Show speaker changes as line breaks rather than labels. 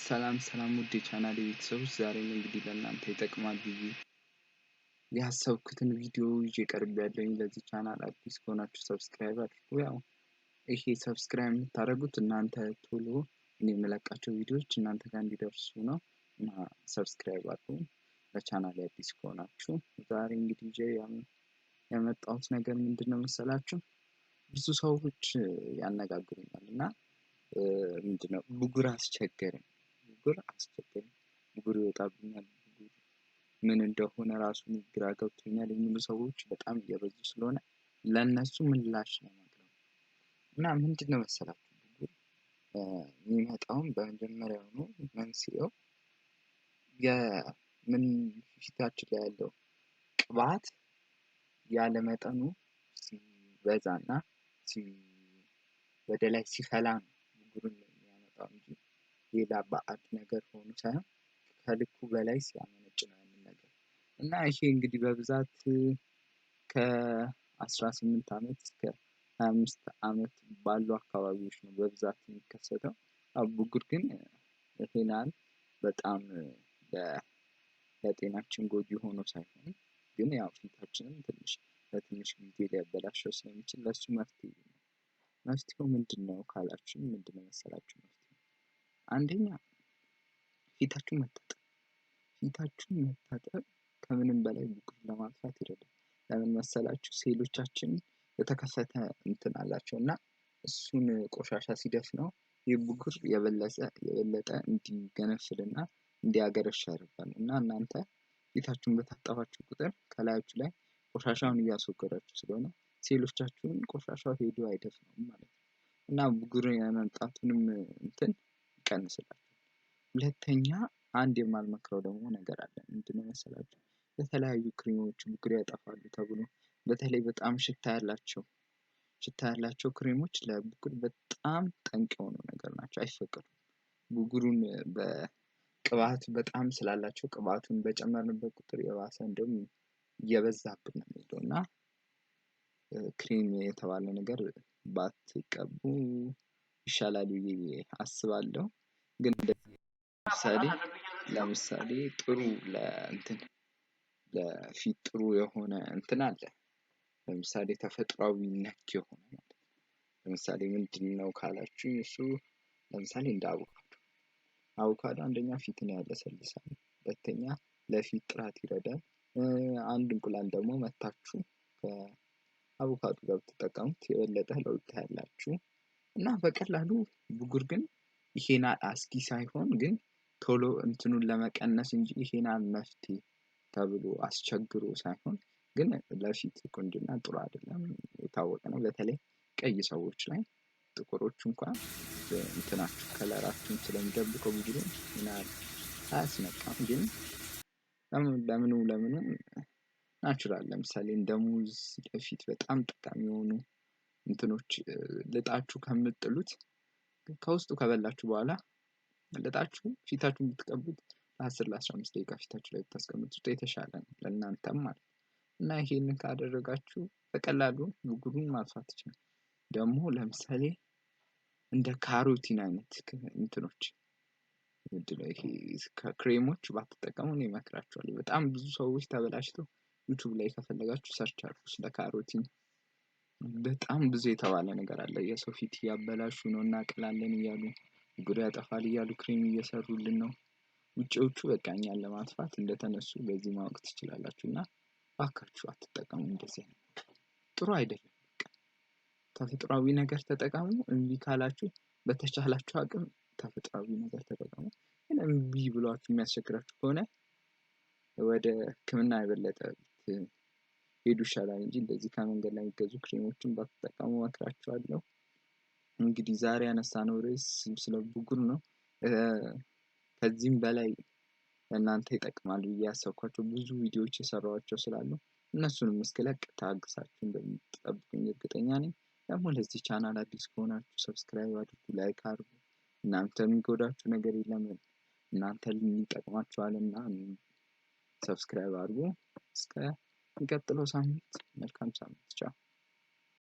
ሰላም ውድ የቻናሌ ቤተሰቦች ዛሬም እንግዲህ ለእናንተ ይጠቅማል ብዬ ያሰብኩትን ቪዲዮ ይዤ ቀርቤያለሁኝ። ለዚህ ቻናል አዲስ ከሆናችሁ ሰብስክራይብ አድርጉ። ያው ይሄ ሰብስክራይብ የምታደርጉት እናንተ ቶሎ እኔ የምለቃቸው ቪዲዮዎች እናንተ ጋር እንዲደርሱ ነው እና ሰብስክራይብ አድርጉ። ለቻናሌ አዲስ ከሆናችሁ ዛሬ እንግዲህ ይዤ ያመጣሁት ነገር ምንድነው መሰላችሁ? ብዙ ሰዎች ያነጋግሩኛል እና ምንድነው ብጉር አስቸገረኝ ብጉር ይወጣብኛል ምን እንደሆነ ራሱን ግራ ገብቶኛል የሚሉ ሰዎች በጣም እየበዙ ስለሆነ ለነሱ ምላሽ ለማቅረብ እና ምንድነው መሰላችሁ ብጉር የሚመጣው በመጀመሪያው ነው መንስኤው ምን ፊታችን ላይ ያለው ቅባት ያለ መጠኑ ሲበዛና ወደ ላይ ሲፈላ ነው ብጉርን የሚያመጣው እንጂ ሌላ ባዕድ ነገር ሆኖ ሳይሆን ከልኩ በላይ ሲያመነጭ ነው ያንን ነገር እና ይሄ እንግዲህ በብዛት ከ18 ዓመት እስከ 25 ዓመት ባሉ አካባቢዎች ነው በብዛት የሚከሰተው። ብጉር ግን ይሄናል በጣም ለጤናችን ጎጂ ሆኖ ሳይሆን ግን ያው ፊታችንን ለትንሽ ጊዜ ሊያበላሸው ስለሚችል ለሱ መፍትሄው ምንድነው ካላችሁ ምንድነው መሰላችሁ? አንደኛ ፊታችሁን መታጠብ ከምንም በላይ ብጉር ለማጥፋት ይረዳል። ለምን መሰላችሁ? ሴሎቻችን የተከፈተ እንትን አላቸው እና እሱን ቆሻሻ ሲደፍነው የብጉር የበለጠ እንዲገነፍልና እንዲያገረሽ ያደርጋል እና እናንተ ፊታችሁን በታጠባችሁ ቁጥር ከላያችሁ ላይ ቆሻሻውን እያስወገዳችሁ ስለሆነ ሴሎቻችሁን ቆሻሻው ሄዶ አይደፍነውም ማለት ነው እና ብጉር የመምጣቱንም እንትን ይቀንስላችኋል። ሁለተኛ አንድ የማልመክረው ደግሞ ነገር አለ። ምንድነው መሰላችሁ? የተለያዩ ክሬሞች ብጉር ያጠፋሉ ተብሎ በተለይ በጣም ሽታ ያላቸው ክሬሞች ለብጉር በጣም ጠንቅ የሆኑ ነገር ናቸው፣ አይፈቀዱም። ብጉሩን በቅባት በጣም ስላላቸው ቅባቱን በጨመርንበት ቁጥር የባሰ እንደውም እየበዛብን ነው የሚሄደው እና ክሬም የተባለ ነገር ባትቀቡ ይሻላል ብዬ አስባለሁ። ግን ለምሳሌ ጥሩ ለፊት ጥሩ የሆነ እንትን አለ። ለምሳሌ ተፈጥሯዊ ነክ የሆነ ማለት ነው። ለምሳሌ ምንድነው ካላችሁ እሱ ለምሳሌ እንደ አቮካዶ አንደኛ ፊትን ያለሰልሳል፣ ሁለተኛ ለፊት ጥራት ይረዳል። አንድ እንቁላል ደግሞ መታችሁ ከአቮካዶ ጋር ብትጠቀሙት የበለጠ ለውጥ ታያላችሁ እና በቀላሉ ብጉር ግን ይሄን አስጊ ሳይሆን ግን ቶሎ እንትኑን ለመቀነስ እንጂ ይሄን መፍትሄ ተብሎ አስቸግሮ ሳይሆን ግን ለፊት ቁንጅና ጥሩ አይደለም፣ የታወቀ ነው። በተለይ ቀይ ሰዎች ላይ ጥቁሮች እንኳን እንትናችሁ ከለራችሁን ስለሚደብቀው ብጉሩን አያስነቃም። ግን ለምኑ ናቹራል ለምሳሌ እንደ ሙዝ ለፊት በጣም ጠቃሚ የሆኑ እንትኖች ልጣችሁ ከምጥሉት ከውስጡ ከበላችሁ በኋላ ልጣችሁ ፊታችሁን ብትቀቡት ለ10 ለ15 ደቂቃ ፊታችሁ ላይ ብታስቀምጡት የተሻለ ነው ለእናንተም ማለት ነው እና ይሄንን ካደረጋችሁ በቀላሉ ብጉሩን ማጥፋት ይችላል። ደግሞ ለምሳሌ እንደ ካሮቲን አይነት እንትኖች ይሄ ክሬሞች ባትጠቀሙ እኔ እመክራችኋለሁ። በጣም ብዙ ሰዎች ተበላሽተው ዩቲዩብ ላይ ከፈለጋችሁ ሰርች አድርጉ ስለ ካሮቲን። በጣም ብዙ የተባለ ነገር አለ። የሰው ፊት ያበላሹ ነው እናቅላለን እያሉ ብጉር ያጠፋል እያሉ ክሬም እየሰሩልን ነው። ውጪዎቹ በቃ እኛን ለማጥፋት እንደተነሱ በዚህ ማወቅ ትችላላችሁ እና እባካችሁ አትጠቀሙ። እንደዚህ ጥሩ አይደለም። በቃ ተፈጥሯዊ ነገር ተጠቀሙ። እምቢ ካላችሁ በተቻላችሁ አቅም ተፈጥሯዊ ነገር ተጠቀሙ። ግን እምቢ ብሏችሁ የሚያስቸግራችሁ ከሆነ ወደ ሕክምና የበለጠ ሄዱ ይሻላል እንጂ እንደዚህ ከመንገድ ላይ የሚገዙ ክሬሞችን ባትጠቀሙ እመክራችኋለሁ። እንግዲህ ዛሬ ያነሳነው ርዕስ ስለ ብጉር ነው። ከዚህም በላይ ለእናንተ ይጠቅማል ብዬ ያሰብኳቸው ብዙ ቪዲዮዎች የሰራኋቸው ስላሉ እነሱንም እስክለቅ ታግሳችሁ እንደምትጠብቁኝ እርግጠኛ ነኝ። ደግሞ ለዚህ ቻናል አዲስ ከሆናችሁ ሰብስክራይብ አድርጉ፣ ላይክ አድርጉ። እናንተ የሚጎዳችሁ ነገር የለም፣ እናንተ ይጠቅማችኋልና ሰብስክራይብ አድርጉ። እስከ የሚቀጥለው ሳምንት መልካም ሳምንት። ቻው።